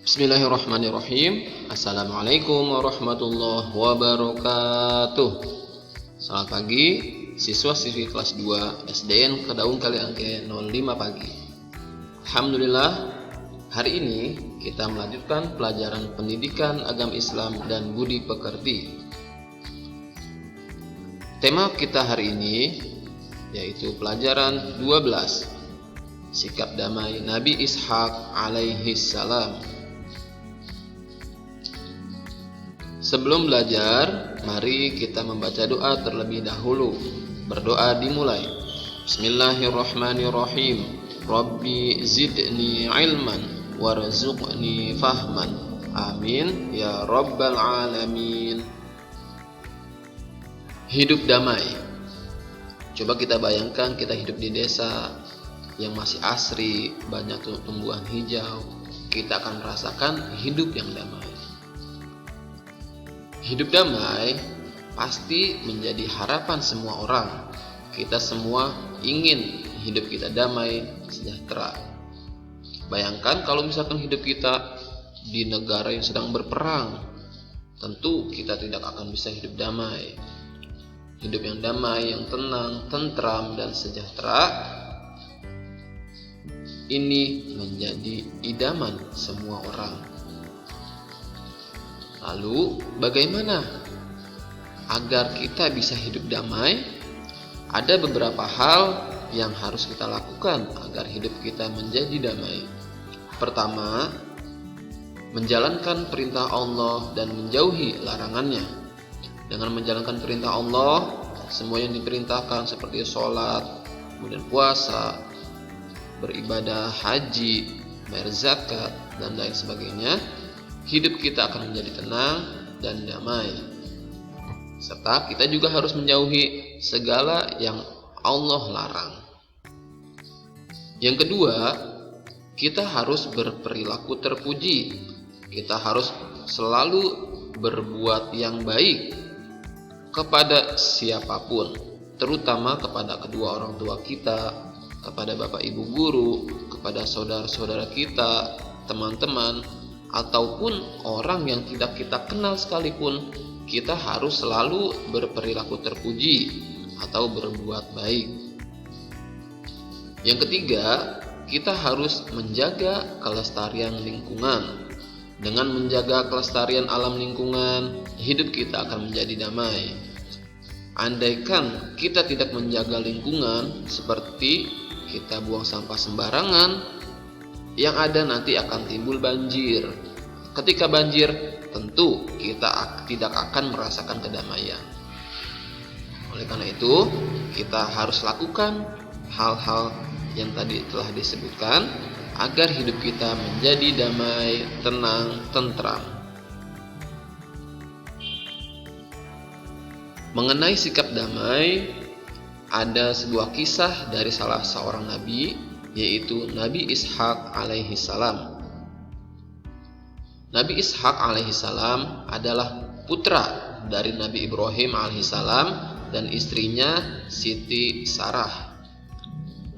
Bismillahirrahmanirrahim. Assalamualaikum warahmatullahi wabarakatuh. Selamat pagi siswa-siswi kelas 2 SDN Kedaung Kaliangke 05 pagi. Alhamdulillah, hari ini kita melanjutkan pelajaran pendidikan agama Islam dan budi pekerti. Tema kita hari ini yaitu pelajaran 12, sikap damai Nabi Ishaq alaihi salam. Sebelum belajar, mari kita membaca doa terlebih dahulu. Berdoa dimulai. Bismillahirrahmanirrahim. Rabbi zidni ilman warzuqni fahman. Amin ya rabbal alamin. Hidup damai. Coba kita bayangkan kita hidup di desa yang masih asri, banyak tumbuhan hijau. Kita akan merasakan hidup yang damai. Hidup damai pasti menjadi harapan semua orang. Kita semua ingin hidup kita damai, sejahtera. Bayangkan kalau misalkan hidup kita di negara yang sedang berperang, tentu kita tidak akan bisa hidup damai. Hidup yang damai, yang tenang, tentram, dan sejahtera, ini menjadi idaman semua orang. Lalu, bagaimana agar kita bisa hidup damai? Ada beberapa hal yang harus kita lakukan agar hidup kita menjadi damai. Pertama, menjalankan perintah Allah dan menjauhi larangannya. Dengan menjalankan perintah Allah, semua yang diperintahkan seperti sholat, kemudian puasa, beribadah haji, bayar zakat, dan lain sebagainya, hidup kita akan menjadi tenang dan damai. Serta kita juga harus menjauhi segala yang Allah larang. Yang kedua, kita harus berperilaku terpuji. Kita harus selalu berbuat yang baik kepada siapapun, terutama kepada kedua orang tua kita, kepada bapak ibu guru, kepada saudara-saudara kita, teman-teman, ataupun orang yang tidak kita kenal sekalipun, kita harus selalu berperilaku terpuji atau berbuat baik. Yang ketiga, kita harus menjaga kelestarian lingkungan. Dengan menjaga kelestarian alam lingkungan, hidup kita akan menjadi damai. Andaikan kita tidak menjaga lingkungan, seperti kita buang sampah sembarangan, yang ada nanti akan timbul banjir. Ketika banjir, tentu kita tidak akan merasakan kedamaian. Oleh karena itu, kita harus lakukan hal-hal yang tadi telah disebutkan agar hidup kita menjadi damai, tenang, tentram. Mengenai sikap damai, ada sebuah kisah dari salah seorang nabi, yaitu Nabi Ishaq alaihi salam. Nabi Ishaq alaihi salam adalah putra dari Nabi Ibrahim alaihi salam dan istrinya Siti Sarah.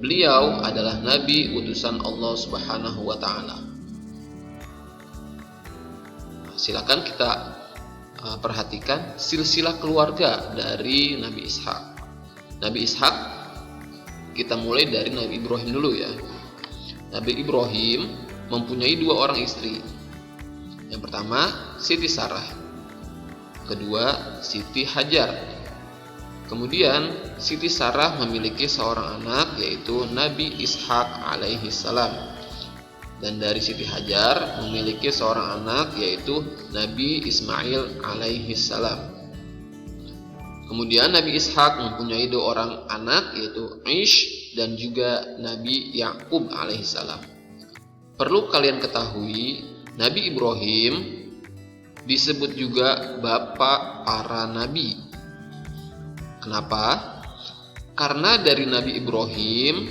Beliau adalah nabi utusan Allah Subhanahu wa taala. Silakan kita perhatikan silsilah keluarga dari Nabi Ishaq. Nabi Ishaq, kita mulai dari Nabi Ibrahim dulu ya. Nabi Ibrahim mempunyai 2 orang istri. Yang pertama, Siti Sarah. Kedua, Siti Hajar. Kemudian, Siti Sarah memiliki seorang anak, yaitu Nabi Ishaq alaihi salam. Dan dari Siti Hajar memiliki seorang anak, yaitu Nabi Ismail alaihi salam. Kemudian Nabi Ishaq mempunyai 2 orang anak, yaitu Ish dan juga Nabi Yakub alaihissalam. Perlu kalian ketahui, Nabi Ibrahim disebut juga bapak para nabi. Kenapa? Karena dari Nabi Ibrahim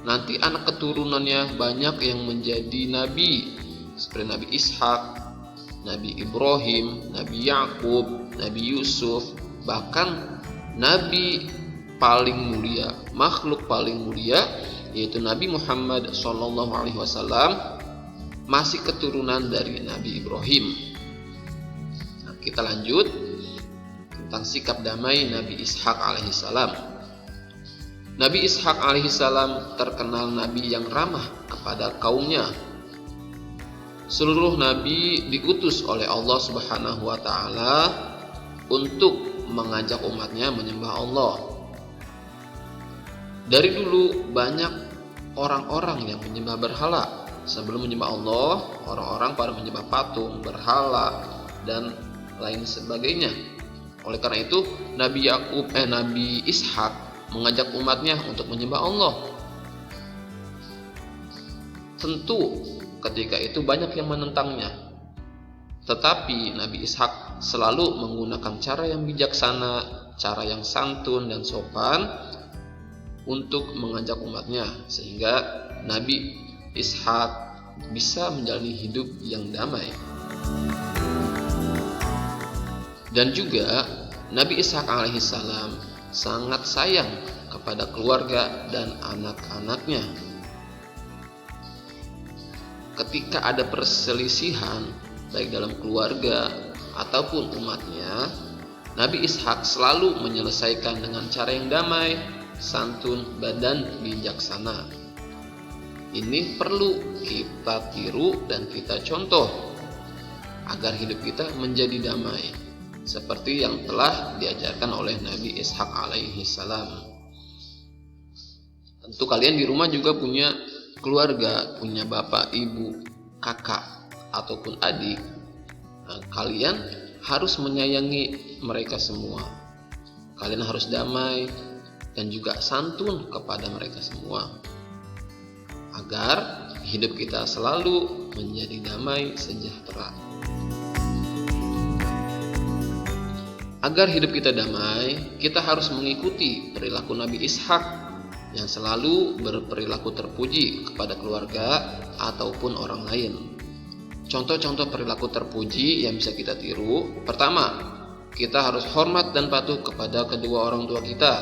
nanti anak keturunannya banyak yang menjadi nabi, seperti Nabi Ishaq, Nabi Ibrahim, Nabi Yakub, Nabi Yusuf. Bahkan Nabi paling mulia, makhluk paling mulia, yaitu Nabi Muhammad SAW, masih keturunan dari Nabi Ibrahim. Nah, kita lanjut tentang sikap damai Nabi Ishak alaihissalam. Nabi Ishak alaihissalam terkenal nabi yang ramah kepada kaumnya. Seluruh nabi diutus oleh Allah Subhanahu wa taala untuk mengajak umatnya menyembah Allah. Dari dulu banyak orang-orang yang menyembah berhala. Sebelum menyembah Allah, orang-orang pada menyembah patung, berhala, dan lain sebagainya. Oleh karena itu, Nabi Ishak mengajak umatnya untuk menyembah Allah. Tentu ketika itu banyak yang menentangnya. Tetapi Nabi Ishak selalu menggunakan cara yang bijaksana, cara yang santun dan sopan untuk mengajak umatnya, sehingga Nabi Ishak bisa menjalani hidup yang damai. Dan juga Nabi Ishak alaihissalam sangat sayang kepada keluarga dan anak-anaknya. Ketika ada perselisihan baik dalam keluarga ataupun umatnya, Nabi Ishak selalu menyelesaikan dengan cara yang damai, santun, dan bijaksana. Ini perlu kita tiru dan kita contoh agar hidup kita menjadi damai, seperti yang telah diajarkan oleh Nabi Ishak alaihissalam. Tentu kalian di rumah juga punya keluarga, punya bapak, ibu, kakak, ataupun adik. Nah, kalian harus menyayangi mereka semua. Kalian harus damai dan juga santun kepada mereka semua, agar hidup kita selalu menjadi damai sejahtera. Agar hidup kita damai, kita harus mengikuti perilaku Nabi Ishak yang selalu berperilaku terpuji kepada keluarga ataupun orang lain. Contoh-contoh perilaku terpuji yang bisa kita tiru: pertama, kita harus hormat dan patuh kepada kedua orang tua kita.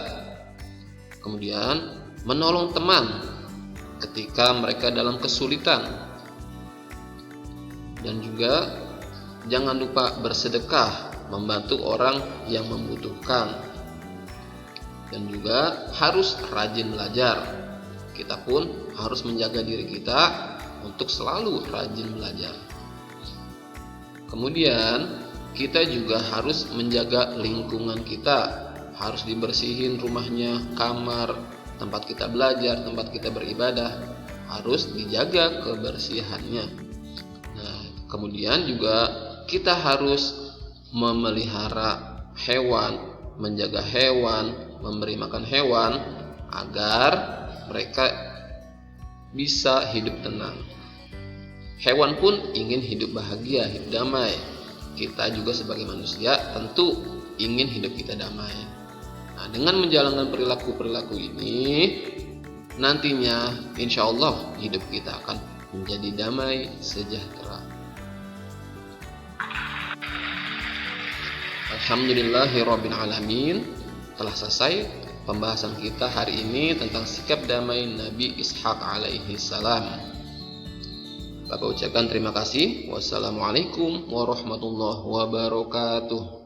Kemudian, menolong teman ketika mereka dalam kesulitan. Dan juga jangan lupa bersedekah, membantu orang yang membutuhkan. Dan juga harus rajin belajar. Kita pun harus menjaga diri kita untuk selalu rajin belajar. Kemudian kita juga harus menjaga lingkungan kita. Harus dibersihin rumahnya, kamar, tempat kita belajar, tempat kita beribadah, harus dijaga kebersihannya. Nah, kemudian juga kita harus memelihara hewan, menjaga hewan, memberi makan hewan agar mereka bisa hidup tenang. Hewan pun ingin hidup bahagia, hidup damai. Kita juga sebagai manusia tentu ingin hidup kita damai. Nah, dengan menjalankan perilaku-perilaku ini, nantinya insya Allah hidup kita akan menjadi damai sejahtera. Alhamdulillahirabbil alamin. Telah selesai pembahasan kita hari ini tentang sikap damai Nabi Ishak alaihissalam. Bapak ucapkan terima kasih. Wassalamualaikum warahmatullahi wabarakatuh.